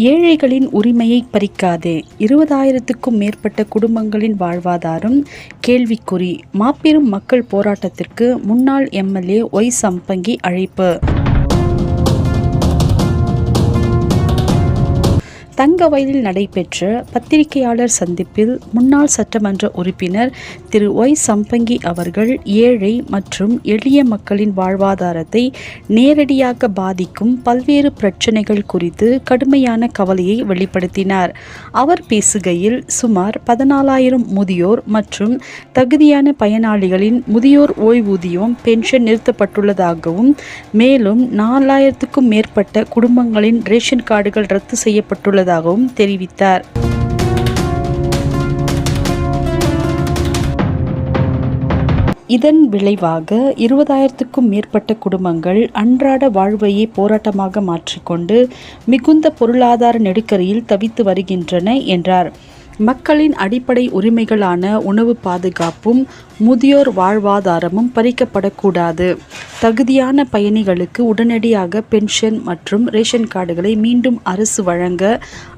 ஏழைகளின் உரிமையை பறிக்காதே! 20,000க்கும் மேற்பட்ட குடும்பங்களின் வாழ்வாதாரம் கேள்விக்குறி! மாபெரும் மக்கள் போராட்டத்திற்கு முன்னாள் எம்.எல்.ஏ. ஒய். சம்பங்கி அழைப்பு. தங்கவயலில் நடைபெற்ற பத்திரிகையாளர் சந்திப்பில் முன்னாள் சட்டமன்ற உறுப்பினர் திரு ஒய். சம்பங்கி அவர்கள் ஏழை மற்றும் எளிய மக்களின் வாழ்வாதாரத்தை நேரடியாக பாதிக்கும் பல்வேறு பிரச்சினைகள் குறித்து கடுமையான கவலையை வெளிப்படுத்தினார். அவர் பேசுகையில், சுமார் 14,000 முதியோர் மற்றும் தகுதியான பயனாளிகளின் முதியோர் ஓய்வூதியம் பென்ஷன் நிறுத்தப்பட்டுள்ளதாகவும், மேலும் 4,000க்கும் மேற்பட்ட குடும்பங்களின் ரேஷன் கார்டுகள் ரத்து செய்யப்பட்டுள்ளதாகவும் தெரிவித்தார். இதன் விளைவாக 20,000க்கும் மேற்பட்ட குடும்பங்கள் அன்றாட வாழ்வையே போராட்டமாக மாற்றிக்கொண்டு மிகுந்த பொருளாதார நெருக்கடியில் தவித்து வருகின்றன என்றார். மக்களின் அடிப்படை உரிமைகளான உணவு பாதுகாப்பும் முதியோர் வாழ்வாதாரமும் பறிக்கப்படக்கூடாது. தகுதியான பயணிகளுக்கு உடனடியாக பென்ஷன் மற்றும் ரேஷன் கார்டுகளை மீண்டும் அரசு வழங்க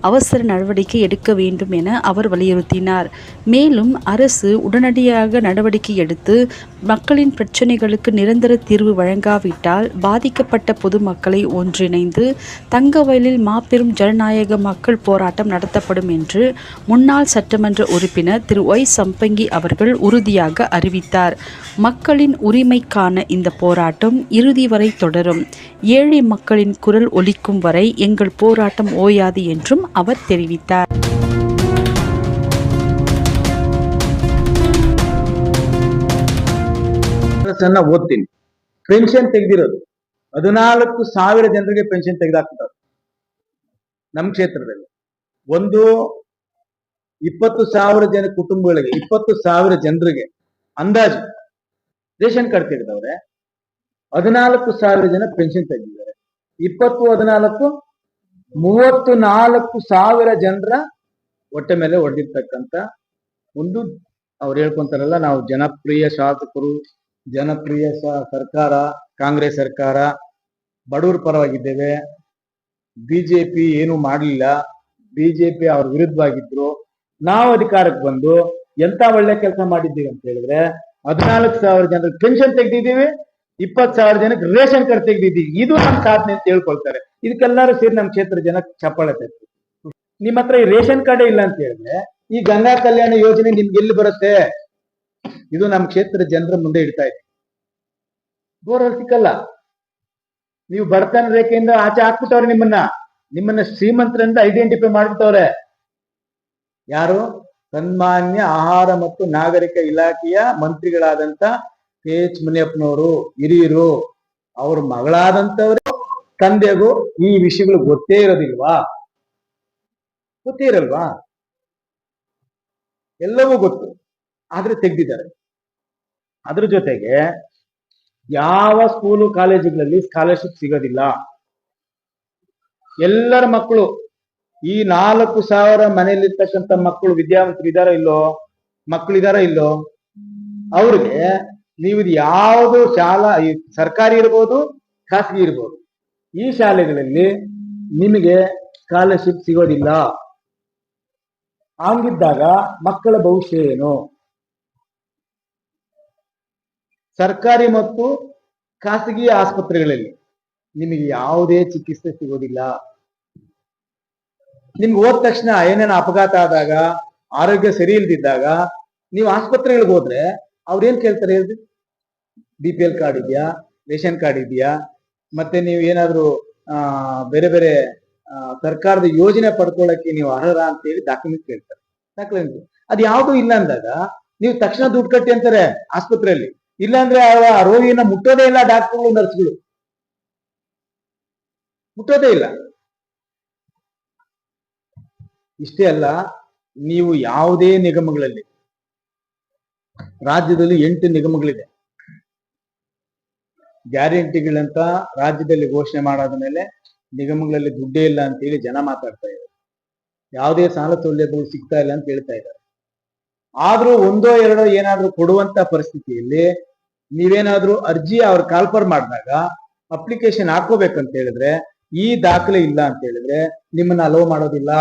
அவசர நடவடிக்கை எடுக்க வேண்டும் என அவர் வலியுறுத்தினார். மேலும் அரசு உடனடியாக நடவடிக்கை எடுத்து மக்களின் பிரச்சினைகளுக்கு நிரந்தர தீர்வு வழங்காவிட்டால் பாதிக்கப்பட்ட பொதுமக்களை ஒன்றிணைந்து தங்கவயலில் மாபெரும் ஜனநாயக மக்கள் போராட்டம் நடத்தப்படும் என்று முன்னாள் சட்டமன்ற உறுப்பினர் திரு ஒய். சம்பங்கி அவர்கள் உறுதியாக அறிவித்தார். மக்களின் உரிமைக்கான இந்த போராட்டம் இறுதி வரை தொடரும். ஏழை மக்களின் குரல் ஒலிக்கும் வரை எங்கள் போராட்டம் ஓயாது என்றும் அவர் தெரிவித்தார். ಓದ್ತೀನಿ. ಪೆನ್ಷನ್ ತೆಗೆದಿರೋದು 14,000 ಜನರಿಗೆ ಪೆನ್ಷನ್ ತೆಗೆದಾಕ್ತಾರೆ ನಮ್ಮ ಕ್ಷೇತ್ರದಲ್ಲಿ. ಒಂದು 20,000 ಜನ ಕುಟುಂಬಗಳಿಗೆ 20,000 ಜನರಿಗೆ ಅಂದಾಜು ರೇಷನ್ ಕಾರ್ಡ್ ತೆಗೆದವ್ರೆ. 14,000 ಜನ ಪೆನ್ಷನ್ ತೆಗೆದಿದ್ದಾರೆ. 20, 14, 34,000 ಜನರ ಹೊಟ್ಟೆ ಮೇಲೆ ಹೊಡೆದಿರ್ತಕ್ಕಂಥ ಒಂದು, ಅವ್ರು ಹೇಳ್ಕೊಂತಾರಲ್ಲ, ನಾವು ಜನಪ್ರಿಯ ಶಾಸಕರು, ಜನಪ್ರಿಯ ಸರ್ಕಾರ, ಕಾಂಗ್ರೆಸ್ ಸರ್ಕಾರ, ಬಡವರ ಪರವಾಗಿದ್ದೇವೆ, ಬಿಜೆಪಿ ಏನು ಮಾಡಲಿಲ್ಲ, ಬಿಜೆಪಿ ಅವ್ರ ವಿರುದ್ಧವಾಗಿದ್ರು, ನಾವು ಅಧಿಕಾರಕ್ಕೆ ಬಂದು ಎಂತ ಒಳ್ಳೆ ಕೆಲಸ ಮಾಡಿದ್ದೀವಿ ಅಂತ ಹೇಳಿದ್ರೆ 14,000 ಜನರಿಗೆ ಪೆನ್ಷನ್ ತೆಗೆದಿದ್ದೀವಿ, 20,000 ಜನಕ್ಕೆ ರೇಷನ್ ಕಾರ್ಡ್ ತೆಗೆದಿದ್ದೀವಿ. ಇದು ನಮ್ಮ ಸಾಧನೆ ಅಂತ ಹೇಳ್ಕೊಳ್ತಾರೆ. ಇದಕ್ಕೆಲ್ಲರೂ ಸೇರಿ ನಮ್ಮ ಕ್ಷೇತ್ರ ಜನ ಚಪ್ಪಾಳೆ ತಟ್ಟಿ, ನಿಮ್ಮ ಹತ್ರ ಈ ರೇಷನ್ ಕಾರ್ಡೇ ಇಲ್ಲ ಅಂತ ಹೇಳಿದ್ರೆ ಈ ಗಂಗಾ ಕಲ್ಯಾಣ ಯೋಜನೆ ನಿಮ್ಗೆ ಎಲ್ಲಿ ಬರುತ್ತೆ? ಇದು ನಮ್ಮ ಕ್ಷೇತ್ರ ಜನರ ಮುಂದೆ ಇಡ್ತಾ ಇದೆ. ಬೋರ್ವೆಲ್ ಸಿಕ್ಕಲ್ಲ, ನೀವು ಬಡತನ ರೇಖೆಯಿಂದ ಆಚೆ ಹಾಕ್ಬಿಟ್ಟವ್ರೆ, ನಿಮ್ಮನ್ನ ಶ್ರೀಮಂತರಿಂದ ಐಡೆಂಟಿಫೈ ಮಾಡ್ಬಿಟ್ಟವ್ರೆ. ಯಾರು? ಸನ್ಮಾನ್ಯ ಆಹಾರ ಮತ್ತು ನಾಗರಿಕ ಇಲಾಖೆಯ ಮಂತ್ರಿಗಳಾದಂತ ಕೆ.ಎಚ್. ಮುನಿಯಪ್ಪನವರು, ಹಿರಿಯರು, ಅವ್ರ ಮಗಳಾದಂತವ್ರು ತಂದೆಗೂ ಈ ವಿಷಯಗಳು ಗೊತ್ತೇ ಇರೋದಿಲ್ವಾ? ಗೊತ್ತೇ ಇರಲ್ವಾ? ಎಲ್ಲವೂ ಗೊತ್ತು, ಆದ್ರೆ ತೆಗ್ದಿದ್ದಾರೆ. ಅದ್ರ ಜೊತೆಗೆ ಯಾವ ಸ್ಕೂಲು ಕಾಲೇಜುಗಳಲ್ಲಿ ಸ್ಕಾಲರ್ಶಿಪ್ ಸಿಗೋದಿಲ್ಲ. ಎಲ್ಲರ ಮಕ್ಕಳು, ಈ 4,000 ಮನೆಯಲ್ಲಿರ್ತಕ್ಕಂಥ ಮಕ್ಕಳು ವಿದ್ಯಾವಂತರು ಇದಾರ ಇಲ್ಲೋ, ಮಕ್ಕಳಿದಾರ ಇಲ್ಲೋ, ಅವ್ರಿಗೆ ನೀವು ಯಾವುದು ಶಾಲಾ, ಸರ್ಕಾರಿ ಇರ್ಬೋದು, ಖಾಸಗಿ ಇರ್ಬೋದು, ಈ ಶಾಲೆಗಳಲ್ಲಿ ನಿಮಗೆ ಸ್ಕಾಲರ್ಶಿಪ್ ಸಿಗೋದಿಲ್ಲ. ಹಂಗಿದ್ದಾಗ ಮಕ್ಕಳ ಭವಿಷ್ಯ ಏನು? ಸರ್ಕಾರಿ ಮತ್ತು ಖಾಸಗಿ ಆಸ್ಪತ್ರೆಗಳಲ್ಲಿ ನಿಮಗೆ ಯಾವುದೇ ಚಿಕಿತ್ಸೆ ಸಿಗೋದಿಲ್ಲ. ನಿಮ್ಗೆ ಹೋದ ತಕ್ಷಣ ಏನೇನು ಅಪಘಾತ ಆದಾಗ, ಆರೋಗ್ಯ ಸರಿ ಇಲ್ದಿದ್ದಾಗ ನೀವು ಆಸ್ಪತ್ರೆಗಳಿಗೆ ಹೋದ್ರೆ ಅವ್ರೇನ್ ಕೇಳ್ತಾರೆ ಹೇಳ್ರಿ? BPL ಕಾರ್ಡ್ ಇದೆಯಾ, ರೇಷನ್ ಕಾರ್ಡ್ ಇದೆಯಾ, ಮತ್ತೆ ನೀವು ಏನಾದ್ರು ಬೇರೆ ಬೇರೆ ಸರ್ಕಾರದ ಯೋಜನೆ ಪಡ್ಕೊಳ್ಳಕ್ಕೆ ನೀವು ಅರ್ಹರ ಅಂತ ಹೇಳಿ ಡಾಕ್ಯುಮೆಂಟ್ ಕೇಳ್ತಾರೆ. ಡಾಕ್ಯುಮೆಂಟ್ ಅದು ಯಾವ್ದು ಇಲ್ಲ ಅಂದಾಗ ನೀವು ತಕ್ಷಣ ದುಡ್ಡು ಕಟ್ಟಿ ಅಂತಾರೆ ಆಸ್ಪತ್ರೆಯಲ್ಲಿ. ಇಲ್ಲಾಂದ್ರೆ ಆ ರೋಗಿನ ಮುಟ್ಟೋದೇ ಇಲ್ಲ, ಡಾಕ್ಟರ್ಗಳು, ನರ್ಸ್ಗಳು ಮುಟ್ಟೋದೇ ಇಲ್ಲ. ಇಷ್ಟೇ ಅಲ್ಲ, ನೀವು ಯಾವುದೇ ನಿಗಮಗಳಲ್ಲಿ, ರಾಜ್ಯದಲ್ಲಿ 8 ನಿಗಮಗಳಿದೆ, ಗ್ಯಾರಂಟಿಗಳಂತ ರಾಜ್ಯದಲ್ಲಿ ಘೋಷಣೆ ಮಾಡಾದ ಮೇಲೆ ನಿಗಮಗಳಲ್ಲಿ ದುಡ್ಡೇ ಇಲ್ಲ ಅಂತ ಹೇಳಿ ಜನ ಮಾತಾಡ್ತಾ ಇದ್ದಾರೆ. ಯಾವುದೇ ಸಾಲ ಸೌಲಭ್ಯಗಳು ಸಿಗ್ತಾ ಇಲ್ಲ ಅಂತ ಹೇಳ್ತಾ ಇದ್ದಾರೆ. ಆದ್ರೂ ಒಂದೋ ಎರಡೋ ಏನಾದ್ರೂ ಕೊಡುವಂತ ಪರಿಸ್ಥಿತಿಯಲ್ಲಿ ನೀವೇನಾದ್ರೂ ಅರ್ಜಿ ಅವ್ರ ಕಾಲ್ಫರ್ ಮಾಡಿದಾಗ ಅಪ್ಲಿಕೇಶನ್ ಹಾಕೋಬೇಕಂತ ಹೇಳಿದ್ರೆ ಈ ದಾಖಲೆ ಇಲ್ಲ ಅಂತ ಹೇಳಿದ್ರೆ ನಿಮ್ಮನ್ನ ಅಲೋ ಮಾಡೋದಿಲ್ಲ,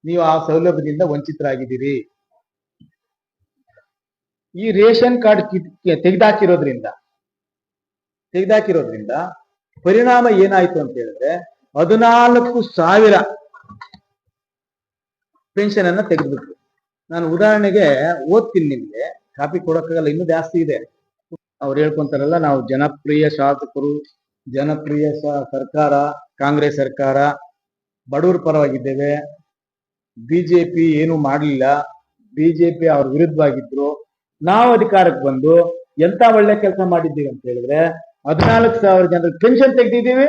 ನೀವು ಆ ಸೌಲಭ್ಯದಿಂದ ವಂಚಿತರಾಗಿದ್ದೀರಿ. ಈ ರೇಷನ್ ಕಾರ್ಡ್ ತೆಗೆದಾಕಿರೋದ್ರಿಂದ ಪರಿಣಾಮ ಏನಾಯ್ತು ಅಂತ ಹೇಳಿದ್ರೆ 14,000 ಪೆನ್ಷನ್ ಅನ್ನ ತೆಗೆದ್ಬಿಟ್ರು. ನಾನು ಉದಾಹರಣೆಗೆ ಓದ್ತೀನಿ, ನಿಮ್ಗೆ ಕಾಪಿ ಕೊಡಕ್ಕಾಗಲ್ಲ, ಇನ್ನೂ ಜಾಸ್ತಿ ಇದೆ. ಅವ್ರು ಹೇಳ್ಕೊಂತಾರಲ್ಲ, ನಾವು ಜನಪ್ರಿಯ ಶಾಸಕರು, ಜನಪ್ರಿಯ ಸರ್ಕಾರ, ಕಾಂಗ್ರೆಸ್ ಸರ್ಕಾರ, ಬಡವರ ಪರವಾಗಿದ್ದೇವೆ, ಬಿಜೆಪಿ ಏನು ಮಾಡಲಿಲ್ಲ, ಬಿಜೆಪಿ ಅವ್ರ ವಿರುದ್ಧವಾಗಿದ್ರು, ನಾವು ಅಧಿಕಾರಕ್ಕೆ ಬಂದು ಎಂತ ಒಳ್ಳೆ ಕೆಲಸ ಮಾಡಿದ್ದೀವಿ ಅಂತ ಹೇಳಿದ್ರೆ 14,000 ಜನರಿಗೆ ಪೆನ್ಷನ್ ತೆಗೆದಿದ್ದೀವಿ,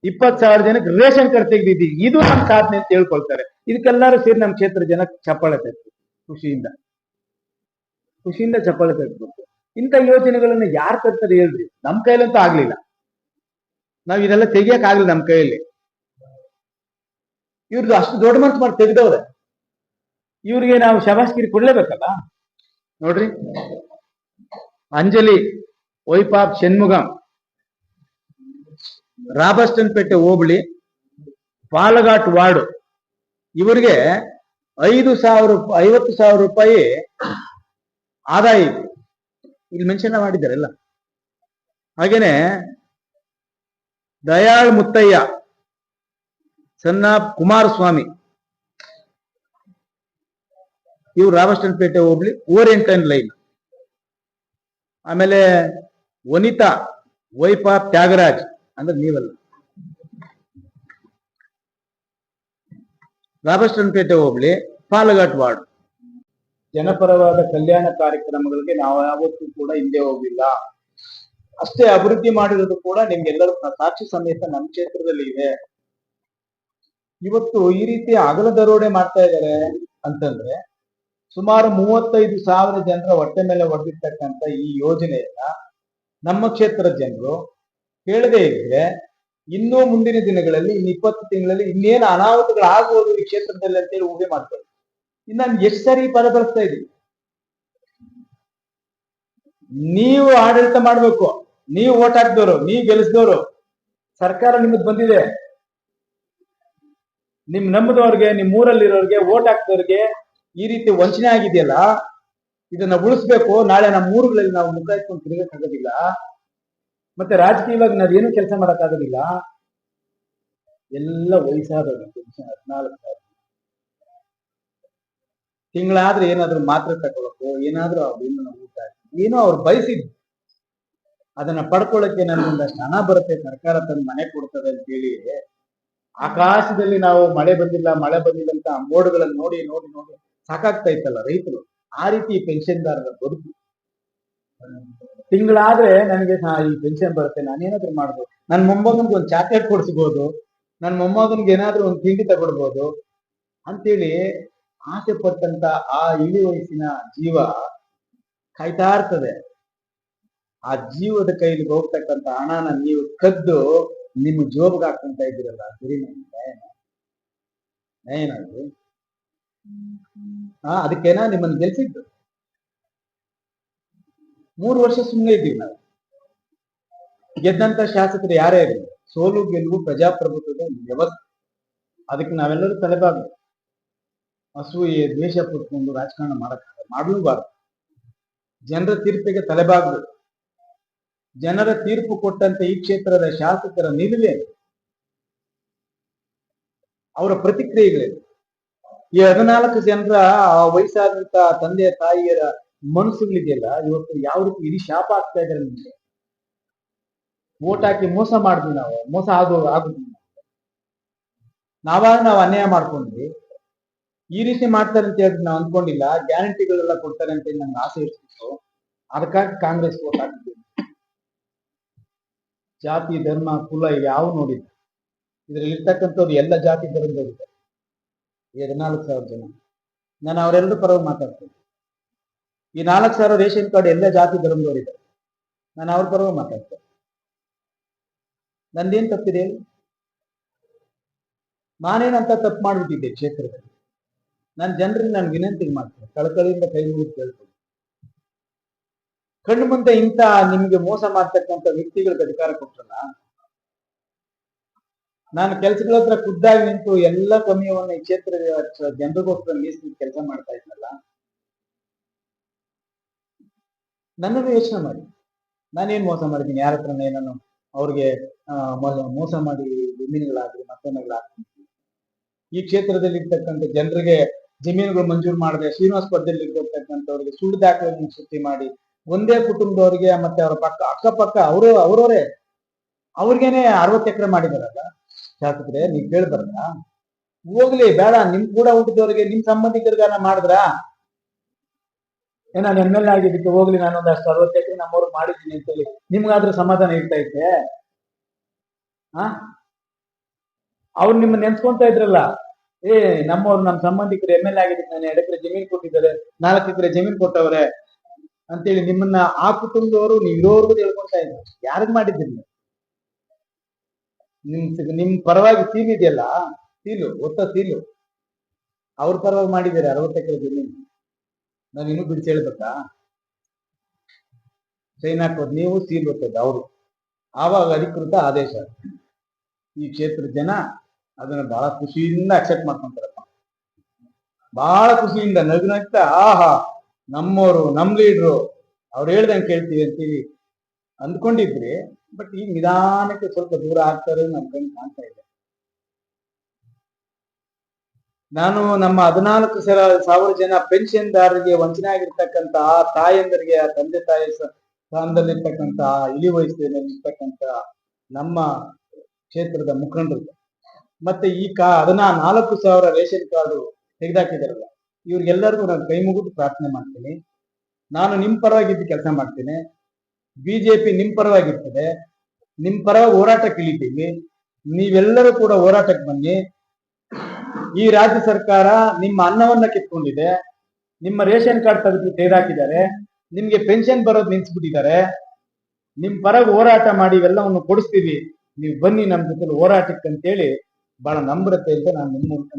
20,000 ಜನಕ್ಕೆ ರೇಷನ್ ಕಾರ್ಡ್ ತೆಗೆದಿದ್ದೀವಿ. ಇದು ನಮ್ಮ ಸಾಧನೆ ಅಂತ ಹೇಳ್ಕೊಳ್ತಾರೆ. ಇದಕ್ಕೆಲ್ಲರೂ ಸೇರಿ ನಮ್ಮ ಕ್ಷೇತ್ರ ಜನ ಚಪ್ಪಾಳೆ ತಟ್ಟು, ಖುಷಿಯಿಂದ ಚಪ್ಪಾಳೆ ತಟ್ಟಬೇಕು. ಇಂಥ ಯೋಜನೆಗಳನ್ನ ಯಾರು ತರ್ತಾರೆ ಹೇಳ್ರಿ? ನಮ್ಮ ಕೈಲಂತೂ ಆಗ್ಲಿಲ್ಲ, ನಾವ್ ಇದೆಲ್ಲ ತೆಗಿಯಕ್ ಆಗ್ಲಿಲ್ಲ ನಮ್ಮ ಕೈಯಲ್ಲಿ. ಇವ್ರದ್ದು ಅಷ್ಟು ದೊಡ್ಡ ಮನಸ್ಸು ಮಾಡಿ ತೆಗೆದವ್ರೆ, ಇವ್ರಿಗೆ ನಾವು ಶಬಾಷ್ಗಿರಿ ಕೊಡ್ಲೇಬೇಕಲ್ಲ. ನೋಡ್ರಿ, ಅಂಜಲಿ ವೈಪಾಪ್ ಷಣ್ಮುಗಂ, ರಾಬಸ್ಟನ್ಪೇಟೆ ಹೋಬಳಿ, ಪಾಲಘಾಟ್ ವಾರ್ಡ್, ಇವರಿಗೆ 50,000 ರೂಪಾಯಿ ಆದಾಯ ಇದೆ. ಇಲ್ಲಿ ಮೆನ್ಷನ್ ಮಾಡಿದ್ದಾರಲ್ಲ. ಹಾಗೇನೆ ದಯಾಳ್ ಮುತ್ತಯ್ಯ, ಸಣ್ಣ ಕುಮಾರಸ್ವಾಮಿ, ಇವ್ರು ರಾಬಸ್ಟನ್ಪೇಟೆ ಹೋಬಳಿ, ಓರಿಯಂಟನ್ ಲೈನ್. ಆಮೇಲೆ ವನಿತಾ ವೈಪಾಪ್ ತ್ಯಾಗರಾಜ್, ಅಂದ್ರೆ ನೀವಲ್ಲ, ರಾಬಸ್ಟನ್ಪೇಟೆ ಹೋಬಳಿ, ಪಾಲಘಾಟ್ ವಾರ್ಡ್. ಜನಪರವಾದ ಕಲ್ಯಾಣ ಕಾರ್ಯಕ್ರಮಗಳಿಗೆ ನಾವು ಯಾವತ್ತೂ ಕೂಡ ಹಿಂದೆ ಹೋಗಿಲ್ಲ. ಅಷ್ಟೇ ಅಭಿವೃದ್ಧಿ ಮಾಡಿರೋದು ಕೂಡ ನಿಮ್ಗೆಲ್ಲರೂ ಸಾಕ್ಷಿ ಸಮೇತ ನಮ್ಮ ಕ್ಷೇತ್ರದಲ್ಲಿ ಇದೆ. ಇವತ್ತು ಈ ರೀತಿ ಅಗಲ ದರೋಡೆ ಮಾಡ್ತಾ ಇದ್ದಾರೆ ಅಂತಂದ್ರೆ, ಸುಮಾರು 35,000 ಜನರ ಹೊಟ್ಟೆ ಮೇಲೆ ಹೊಡೆದಿರ್ತಕ್ಕಂಥ ಈ ಯೋಜನೆಯನ್ನ ನಮ್ಮ ಕ್ಷೇತ್ರದ ಜನರು ಕೇಳದೇ ಇದ್ರೆ ಇನ್ನೂ ಮುಂದಿನ ದಿನಗಳಲ್ಲಿ, ಇನ್ನು 20 ತಿಂಗಳಲ್ಲಿ ಇನ್ನೇನು ಅನಾಹುತಗಳಾಗುವುದು ಈ ಕ್ಷೇತ್ರದಲ್ಲಿ ಅಂತೇಳಿ ಊಹೆ ಮಾಡ್ತಾರೆ. ಇನ್ನು ನಾನು ಎಷ್ಟು ಸಾರಿ ಪದ ಬಳಸ್ತಾ ಇದ್ದೀನಿ, ನೀವು ಆಡಳಿತ ಮಾಡ್ಬೇಕು, ನೀವು ಓಟ್ ಹಾಕ್ದವರು, ನೀವು ಗೆಲ್ಲಿಸಿದವರು, ಸರ್ಕಾರ ನಿಮ್ಮದು ಬಂದಿದೆ, ನಿಮ್ ನಂಬದವ್ರಿಗೆ, ನಿಮ್ ಊರಲ್ಲಿರೋರಿಗೆ, ಓಟ್ ಹಾಕ್ದವ್ರಿಗೆ ಈ ರೀತಿ ವಂಚನೆ ಆಗಿದೆಯಲ್ಲ, ಇದನ್ನ ಉಳಿಸ್ಬೇಕು. ನಾಳೆ ನಮ್ಮ ಊರುಗಳಲ್ಲಿ ನಾವು ಮುಖ ಇಟ್ಕೊಂಡು ತಿರುಗಕ್ಕಾಗೋದಿಲ್ಲ, ಮತ್ತೆ ರಾಜಕೀಯವಾಗಿ ನಾವೇನು ಕೆಲಸ ಮಾಡಕ್ಕಾಗೋದಿಲ್ಲ. ಎಲ್ಲ ವಯಸ್ಸಾದವರು 14,000 ತಿಂಗಳಾದ್ರೆ ಏನಾದ್ರು ಮಾತ್ರೆ ತಗೊಳಕ್ಕೋ, ಏನಾದ್ರೂ ಊಟ ಏನೋ ಅವ್ರು ಬಯಸಿದ್ರು ಅದನ್ನ ಪಡ್ಕೊಳ್ಳಕ್ಕೆ ನನ್ಗೊಂದಷ್ಟು ಹಣ ಬರುತ್ತೆ, ಸರ್ಕಾರ ತನ್ನ ಮನೆ ಕೊಡ್ತದೆ ಅಂತ ಹೇಳಿ ಆಕಾಶದಲ್ಲಿ ನಾವು ಮಳೆ ಬಂದಿಲ್ಲ ಅಂತ ಆ ಮೋಡಗಳನ್ನು ನೋಡಿ ನೋಡಿ ನೋಡಿ ಸಾಕಾಗ್ತಾ ಇತ್ತಲ್ಲ ರೈತರು. ಆ ರೀತಿ ಪೆನ್ಷನ್ದಾರರ ಬದುಕು. ತಿಂಗಳಾದ್ರೆ ನನಗೆ ಈ ಪೆನ್ಷನ್ ಬರುತ್ತೆ, ನಾನೇನಾದ್ರೂ ಮಾಡ್ಬೋದು, ನನ್ನ ಮೊಮ್ಮಗನ್ಗೆ ಒಂದು ಚಾಕ್ಲೇಟ್ ಕೊಡಿಸ್ಬೋದು, ನನ್ನ ಮೊಮ್ಮಗನ್ಗೆ ಏನಾದ್ರೂ ಒಂದು ತಿಂಡಿ ತಗೊಡ್ಬೋದು ಅಂತೇಳಿ ಆಸೆ ಪಟ್ಟಂತ ಆ ಇಳಿ ವಯಸ್ಸಿನ ಜೀವ ಕಾಯ್ತಾ ಇರ್ತದೆ. ಆ ಜೀವದ ಕೈಲಿ ಹೋಗ್ತಕ್ಕಂಥ ಹಣನ ನೀವು ಕದ್ದು ನಿಮ್ಮ ಜೋಬ್ಗೆ ಹಾಕೊಂತ ಇದ್ದೀರಲ್ಲ, ಸರಿ ಏನಾದ್ರು ಅದಕ್ಕೇನಾ ನಿಮ್ಮನ್ನು ಗೆಲ್ಸಿದ್ದು? 3 ವರ್ಷ ಸುಮ್ಮನೆ ಇದ್ದೀವಿ ನಾವು. ಗೆದ್ದಂತ ಶಾಸಕರು ಯಾರೇ ಇರಲಿ, ಸೋಲು ಗೆಲುವು ಪ್ರಜಾಪ್ರಭುತ್ವದ ವ್ಯವಸ್ಥೆ, ಅದಕ್ಕೆ ನಾವೆಲ್ಲರೂ ತಲೆಬಾಗಬೇಕು. ಅಸೂಯೆ ದ್ವೇಷ ಪಟ್ಕೊಂಡು ರಾಜಕಾರಣ ಮಾಡಲೂಬಾರದು. ಜನರ ತೀರ್ಪಿಗೆ ತಲೆಬಾಗಬೇಕು. ಜನರ ತೀರ್ಪು ಕೊಟ್ಟಂತೆ ಈ ಕ್ಷೇತ್ರದ ಶಾಸಕರ ನಿಲುವೆ, ಅವರ ಪ್ರತಿಕ್ರಿಯೆಗಳೇನು? ಈ 14 ಜನರ ವಯಸ್ಸಾದಂತ ತಂದೆ ತಾಯಿಯರ ಮನಸ್ಸುಗಳಿದೆಯಲ್ಲ, ಇವತ್ತು ಯಾವ ರೀತಿ ಇಡೀ ಶಾಪ ಆಗ್ತಾ ಇದ್ದಾರೆ ನಿಮಗೆ. ಓಟ್ ಹಾಕಿ ಮೋಸ ಮಾಡಿದ್ವಿ ನಾವು, ಮೋಸ ಆಗುದಿಲ್ಲ, ನಾವು ಅನ್ಯಾಯ ಮಾಡ್ಕೊಂಡ್ವಿ. ಈ ರೀತಿ ಮಾಡ್ತಾರೆ ಅಂತ ಹೇಳಿ ನಾವು ಅಂದ್ಕೊಂಡಿಲ್ಲ. ಗ್ಯಾರಂಟಿಗಳೆಲ್ಲ ಕೊಡ್ತಾರೆ ಅಂತ ನಮ್ಗೆ ಆಸೆ ಇರ್ತಿತ್ತು, ಅದಕ್ಕಾಗಿ ಕಾಂಗ್ರೆಸ್ ಓಟ್ ಹಾಕಿದ್ವಿ. ಜಾತಿ ಧರ್ಮ ಕುಲ ಯಾವ ನೋಡಿಲ್ಲ, ಇದ್ರಲ್ಲಿ ಇರ್ತಕ್ಕಂಥವ್ರು ಎಲ್ಲ ಜಾತಿ ಧರ್ಮದವರಿದ್ದಾರೆ. 14,000 ಜನ. ನಾನು ಅವರೆಲ್ಲರೂ ಪರವಾಗಿ ಮಾತಾಡ್ತೇನೆ. ಈ 4,000 ರೇಷನ್ ಕಾರ್ಡ್ ಎಲ್ಲ ಜಾತಿ ಧರ್ಮದವರಿದ್ದಾರೆ, ನಾನು ಅವ್ರ ಪರವಾಗಿ ಮಾತಾಡ್ತೇನೆ. ನಂದೇನ್ ತಪ್ಪಿದೆ? ನಾನೇನಂತ ತಪ್ಪು ಮಾಡ್ಬಿಟ್ಟಿದ್ದೆ ಕ್ಷೇತ್ರದಲ್ಲಿ? ನಾನು ಜನರಿಗೆ ನಾನು ವಿನಂತಿ ಮಾಡ್ತೇನೆ, ಕಳಕಳಿಯಿಂದ ಕೈ ಮುಗಿದು ಕೇಳ್ತೇನೆ, ಕಣ್ಣು ಮುಂದೆ ಇಂಥ ನಿಮ್ಗೆ ಮೋಸ ಮಾಡ್ತಕ್ಕಂಥ ವ್ಯಕ್ತಿಗಳಿಗೆ ಅಧಿಕಾರ ಕೊಟ್ರಲ್ಲ, ನಾನು ಕೆಲ್ಸಗಳ ಹತ್ರ ಖುದ್ದಾಗಿ ನಿಂತು ಎಲ್ಲ ಸಮಯವನ್ನು ಈ ಕ್ಷೇತ್ರದ ಜನರಿಗೋಸ್ಕರ ಮೀಸಲು ಕೆಲಸ ಮಾಡ್ತಾ ಇದ್ನಲ್ಲ, ನನ್ನನ್ನು ಯೋಚನೆ ಮಾಡಿ, ನಾನೇನ್ ಮೋಸ ಮಾಡಿದ್ದೀನಿ? ಯಾರ ಹತ್ರ ನಾನು ಅವ್ರಿಗೆ ಮೋಸ ಮಾಡಿ ಜಮೀನುಗಳಾಗ್ಲಿ ಮತ್ತೊಂದುಗಳಾಗ್ಲಿ, ಈ ಕ್ಷೇತ್ರದಲ್ಲಿ ಇರ್ತಕ್ಕಂಥ ಜನರಿಗೆ ಜಮೀನುಗಳು ಮಂಜೂರು ಮಾಡದೆ ಶ್ರೀನಿವಾಸ ಪಕ್ಕದಲ್ಲಿ ಇರ್ತಕ್ಕಂಥವ್ರಿಗೆ ಸುಳ್ಳು ದಾಖಲೆಯನ್ನು ಸೃಷ್ಟಿ ಮಾಡಿ, ಒಂದೇ ಕುಟುಂಬದವರಿಗೆ ಮತ್ತೆ ಅವರ ಪಕ್ಕ ಅಕ್ಕಪಕ್ಕ ಅವರವರೇ ಅವ್ರಿಗೇನೆ 60 ಎಕರೆ ಮಾಡಿದಾರಲ್ಲ ಶಾಸಕರೇ, ನೀವ್ ಕೇಳ್ಬಾರ್ದ? ಹೋಗ್ಲಿ ಬೇಡ, ನಿಮ್ ಕೂಡ ಹುಟ್ಟಿದವರಿಗೆ ನಿಮ್ ಸಂಬಂಧಿಕರಿಗಾನ ಮಾಡಿದ್ರ ನಾನು ಎಮ್ ಎಲ್ ಎ ಆಗಿದ್ದಕ್ಕೆ ಹೋಗ್ಲಿ, ನಾನೊಂದಷ್ಟು 60 ಎಕರೆ ನಮ್ಮವ್ರಿಗೆ ಮಾಡಿದ್ದೀನಿ ಅಂತೇಳಿ ನಿಮ್ಗಾದ್ರೂ ಸಮಾಧಾನ ಇರ್ತಾ ಐತೆ? ಅವ್ರು ನಿಮ್ಮ ನೆನ್ಸ್ಕೊಂತ ಇದ್ರಲ್ಲ, ನಮ್ಮವ್ರು ನಮ್ಮ ಸಂಬಂಧಿಕರು ಎಮ್ ಎಲ್ ಎ ಆಗಿದ್ದಕ್ಕೆ ನಾನು 2 ಎಕರೆ ಜಮೀನ್ ಕೊಟ್ಟಿದ್ದಾರೆ, 4 ಎಕರೆ ಜಮೀನ್ ಕೊಟ್ಟವ್ರೆ ಅಂತೇಳಿ ನಿಮ್ಮನ್ನ ಆ ಕುಟುಂಬದವರು ನೀವು ಇರೋರ್ಗು ಹೇಳ್ಕೊಂತ ಇದ್ರು. ಯಾರಿಗ್ ಮಾಡಿದ್ದೀರಿ? ನಿಮ್ ಪರವಾಗಿ ಸೀಲ್ ಇದೆಯಲ್ಲ, ಒತ್ತ ಸೀಲು ಅವ್ರ ಪರವಾಗಿ ಮಾಡಿದ್ದೀರಿ 60 ಎಕರೆ ಜಮೀನು. ನಾನು ಇನ್ನೂ ಬಿಡಿಸಿ ಹೇಳ್ಬೇಕಾ? ಸೈನ್ ಹಾಕೋದು ನೀವು, ಸೀಲ್ ಒತ್ತದ್ದು ಅವರು, ಆವಾಗ ಅಧಿಕೃತ ಆದೇಶ. ಈ ಕ್ಷೇತ್ರದ ಜನ ಅದನ್ನ ಬಹಳ ಖುಷಿಯಿಂದ ಅಕ್ಸೆಪ್ಟ್ ಮಾಡ್ಕೊಂತಾರಪ್ಪ, ಬಹಳ ಖುಷಿಯಿಂದ ನಗ್ನಗ್ತಾ, ಆಹಾ ನಮ್ಮವರು ನಮ್ ಲೀಡ್ರು ಅವ್ರು ಹೇಳ್ದಂಗೆ ಕೇಳ್ತೀವಿ ಅಂತೀವಿ ಅಂದ್ಕೊಂಡಿದ್ರಿ. ಬಟ್ ಈಗ ನಿಧಾನಕ್ಕೆ ಸ್ವಲ್ಪ ದೂರ ಆಗ್ತಾರೆ ನಮ್ ಕಣ್ಣು ಕಾಣ್ತಾ ಇದೆ. ನಾನು ನಮ್ಮ 14,000 ಜನ ಪೆನ್ಷನ್ದಾರರಿಗೆ ವಂಚನೆ ಆಗಿರ್ತಕ್ಕಂಥ ಆ ತಾಯಂದರಿಗೆ, ಆ ತಂದೆ ತಾಯಿ ಸ್ಥಾನದಲ್ಲಿರ್ತಕ್ಕಂಥ ಇಳಿ ವಯಸ್ಸಿನಲ್ಲಿರ್ತಕ್ಕಂಥ ನಮ್ಮ ಕ್ಷೇತ್ರದ ಮುಖಂಡರು, ಮತ್ತೆ ಈ 14,000 ರೇಷನ್ ಕಾರ್ಡು ತೆಗೆದಾಕಿದಾರಲ್ಲ, ಇವ್ರಿಗೆಲ್ಲರಿಗೂ ನಾನು ಕೈ ಮುಗಿದು ಪ್ರಾರ್ಥನೆ ಮಾಡ್ತೀನಿ. ನಾನು ನಿಮ್ ಪರವಾಗಿದ್ದು ಕೆಲಸ ಮಾಡ್ತೀನಿ, ಬಿಜೆಪಿ ನಿಮ್ ಪರವಾಗಿರ್ತದೆ, ನಿಮ್ ಪರವಾಗಿ ಹೋರಾಟಕ್ಕೆ ಇಳಿತೀವಿ. ನೀವೆಲ್ಲರೂ ಕೂಡ ಹೋರಾಟಕ್ಕೆ ಬನ್ನಿ. ಈ ರಾಜ್ಯ ಸರ್ಕಾರ ನಿಮ್ಮ ಅನ್ನವನ್ನ ಕಿತ್ಕೊಂಡಿದೆ, ನಿಮ್ಮ ರೇಷನ್ ಕಾರ್ಡ್ ತೆಗೆದಾಕಿದ್ದಾರೆ, ನಿಮ್ಗೆ ಪೆನ್ಷನ್ ಬರೋದು ನಿಲ್ಸ್ಬಿಟ್ಟಿದ್ದಾರೆ. ನಿಮ್ ಪರವಾಗಿ ಹೋರಾಟ ಮಾಡಿ ಇವೆಲ್ಲವನ್ನು ಕೊಡಿಸ್ತೀವಿ, ನೀವು ಬನ್ನಿ ನಮ್ಮ ಜೊತೆ ಹೋರಾಟಕ್ಕೆ ಅಂತೇಳಿ ಬಹಳ ನಮ್ರತೆ ಅಂತ ನಾನು ನಿಮ್ಮ ಮೂಲಕ